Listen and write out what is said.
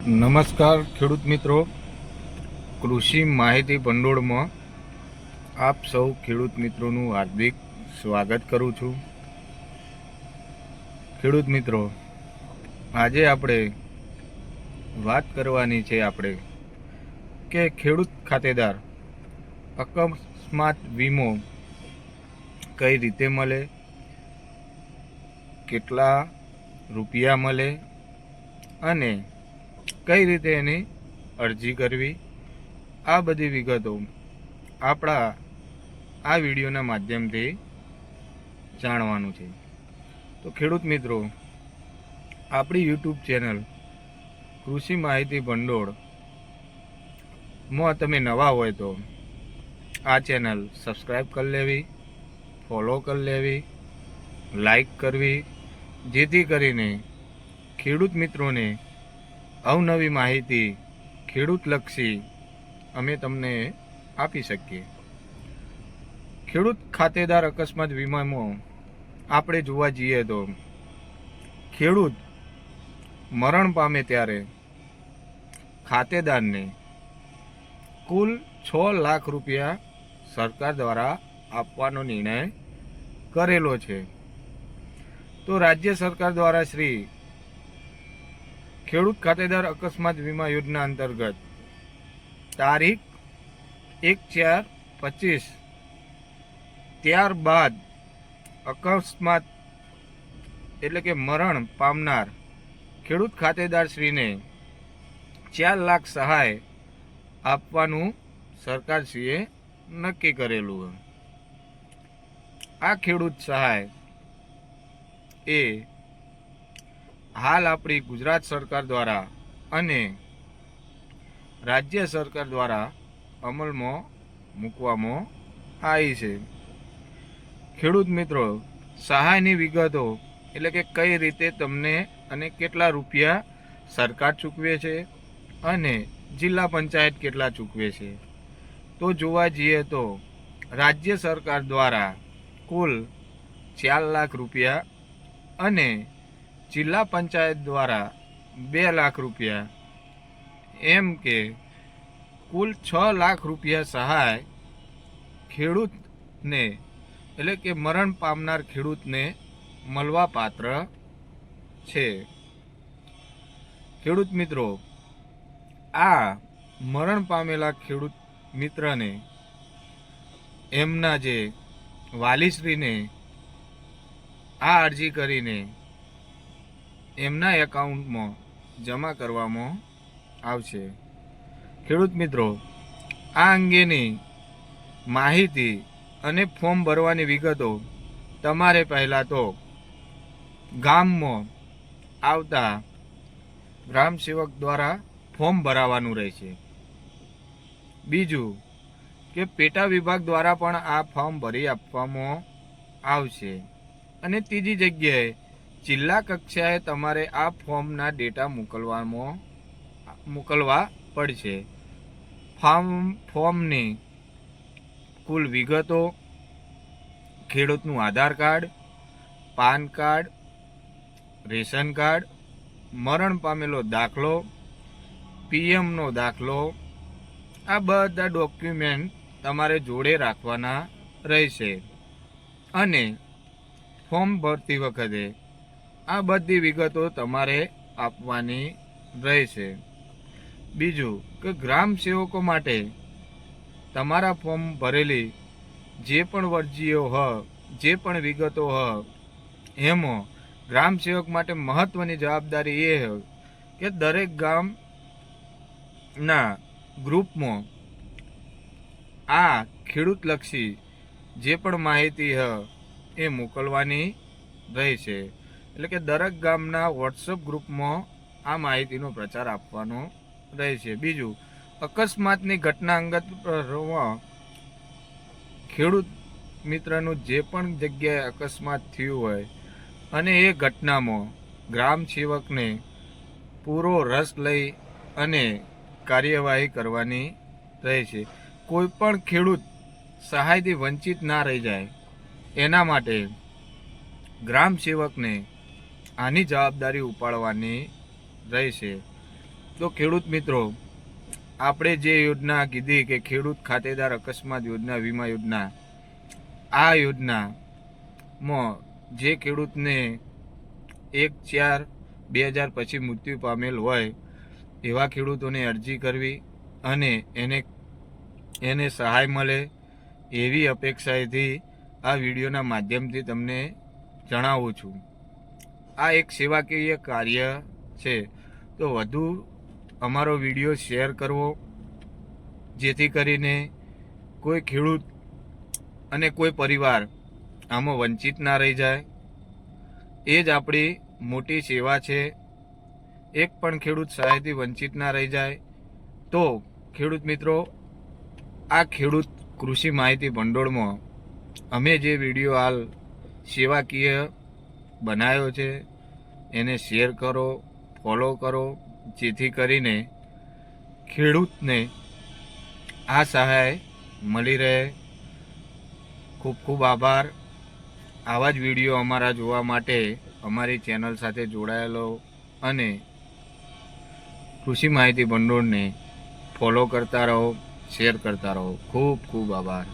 નમસ્કાર ખેડૂત મિત્રો, કૃષિ માહિતી ભંડોળમાં આપ સૌ ખેડૂત મિત્રોનું હાર્દિક સ્વાગત કરું છું. ખેડૂત મિત્રો, આજે આપણે વાત કરવાની છે કે ખેડૂત ખાતેદાર અકસ્માત વીમો કઈ રીતે મળે, કેટલા રૂપિયા મળે અને કઈ રીતે એની અરજી કરવી, આ બધી વિગતો આપણા આ વિડીયોના માધ્યમથી જાણવાનું છે. તો ખેડૂત મિત્રો, આપણી યુટ્યુબ ચેનલ કૃષિ માહિતી ભંડોળમાં તમે નવા હોય તો આ ચેનલ સબસ્ક્રાઈબ કરી લેવી, ફોલો કરી લેવી, લાઈક કરવી, જેથી કરીને ખેડૂત મિત્રોને અવનવી માહિતી ખેડૂતલક્ષી અમે તમને આપી શકીએ. ખેડૂત ખાતેદાર અકસ્માત વીમામાં આપણે જોવા જઈએ તો ખેડૂત મરણ પામે ત્યારે ખાતેદારને કુલ 6 લાખ રૂપિયા સરકાર દ્વારા આપવાનો નિર્ણય કરેલો છે. તો રાજ્ય સરકાર દ્વારા શ્રી ખેડૂત ખાતેદાર અકસ્માત વીમા યોજના અંતર્ગત તારીખ 1/4/25 ત્યારબાદ અકસ્માત એટલે કે મરણ પામનાર ખેડૂત ખાતેદાર શ્રીને 4 લાખ સહાય આપવાનું સરકારશ્રીએ નક્કી કરેલું. આ ખેડૂત સહાય એ હાલ આપણી ગુજરાત સરકાર દ્વારા અને રાજ્ય સરકાર દ્વારા અમલમાં મૂકવામાં આવી છે. ખેડૂત મિત્રો, સહાયની વિગતો એટલે કે કઈ રીતે તમને અને કેટલા રૂપિયા સરકાર ચૂકવે છે અને જિલ્લા પંચાયત કેટલા ચૂકવે છે, તો જોવા જઈએ તો રાજ્ય સરકાર દ્વારા કુલ 4 લાખ રૂપિયા અને જિલ્લા પંચાયત દ્વારા 2 લાખ રૂપિયા, એમ કે કુલ 6 લાખ રૂપિયા સહાય ખેડૂતને એટલે કે મરણ પામનાર ખેડૂતને મળવા પાત્ર છે. ખેડૂત મિત્રો, આ મરણ પામેલા ખેડૂત મિત્રને એમના જે વાલીશ્રીને આ અરજી કરીને એમના એકાઉન્ટમાં જમા કરવામાં આવશે. ખેડૂત મિત્રો, આ અંગેની માહિતી અને ફોર્મ ભરવાની વિગતો તમારે પહેલાં તો ગામમાં આવતા ગ્રામ સેવક દ્વારા ફોર્મ ભરાવાનું રહેશે. બીજું કે પેટા વિભાગ દ્વારા પણ આ ફોર્મ ભરી આપવામાં આવશે. અને ત્રીજી જગ્યાએ જિલ્લા કક્ષાએ તમારે આ ફોર્મના ડેટા મોકલવા પડશે. ફોર્મની કુલ વિગતો, ખેડૂતનું Aadhaar card, PAN card, ration card, મરણ પામેલો દાખલો, પીએમનો દાખલો, આ બધા ડોક્યુમેન્ટ તમારે જોડે રાખવાના રહેશે. અને ફોર્મ ભરતી વખતે આ બધી વિગતો તમારે આપવાની રહેશે. બીજું કે ગ્રામ સેવકો માટે તમારા ફોર્મ ભરેલી જે પણ અરજીઓ જે પણ વિગતો એમાં ગ્રામ સેવક માટે મહત્વની જવાબદારી એ કે દરેક ગામના ગ્રુપમાં આ ખેડૂતલક્ષી જે પણ માહિતી એ મોકલવાની રહેશે. એટલે કે દરેક ગામના વોટ્સઅપ ગ્રુપમાં આ માહિતીનો પ્રચાર આપવાનો રહેશે. બીજું, અકસ્માતની ઘટના અંગત ખેડૂત મિત્રનું જે પણ જગ્યાએ અકસ્માત થયું હોય અને એ ઘટનામાં ગ્રામ સેવકને પૂરો રસ લઈ અને કાર્યવાહી કરવાની રહેશે. કોઈ પણ ખેડૂત સહાયથી વંચિત ના રહી જાય એના માટે ગ્રામ સેવકને આની જવાબદારી ઉપાડવાની રહેશે. તો ખેડૂત મિત્રો, આપણે જે યોજના કીધી કે ખેડૂત ખાતેદાર અકસ્માત યોજના, વીમા યોજના, આ યોજનામાં જે ખેડૂતને 1/4/2000 પછી મૃત્યુ પામેલ હોય એવા ખેડૂતોને અરજી કરવી અને એને સહાય મળે એવી અપેક્ષાએથી આ વિડીયોના માધ્યમથી તમને જણાવું છું. આ એક સેવાકીય કાર્ય છે, તો વધુ અમારો વિડીયો શેર કરવો, જેથી કરીને કોઈ ખેડૂત અને કોઈ પરિવાર આમાં વંચિત ના રહી જાય. એ જ આપણી મોટી સેવા છે. એક પણ ખેડૂત સહાયથી વંચિત ના રહી જાય. તો ખેડૂત મિત્રો, આ ખેડૂત કૃષિ માહિતી ભંડોળમાં અમે જે વિડીયો હાલ સેવાકીય બનાવ્યો છે એને શેર કરો, ફોલો કરો, જેથી કરીને ખેડૂતને આ સહાય મળી રહે. ખૂબ ખૂબ આભાર. આવા જ વિડીયો અમારા જોવા માટે અમારી ચેનલ સાથે જોડાયેલો અને કૃષિ માહિતી ભંડોળને ફોલો કરતા રહો, શેર કરતા રહો. ખૂબ ખૂબ આભાર.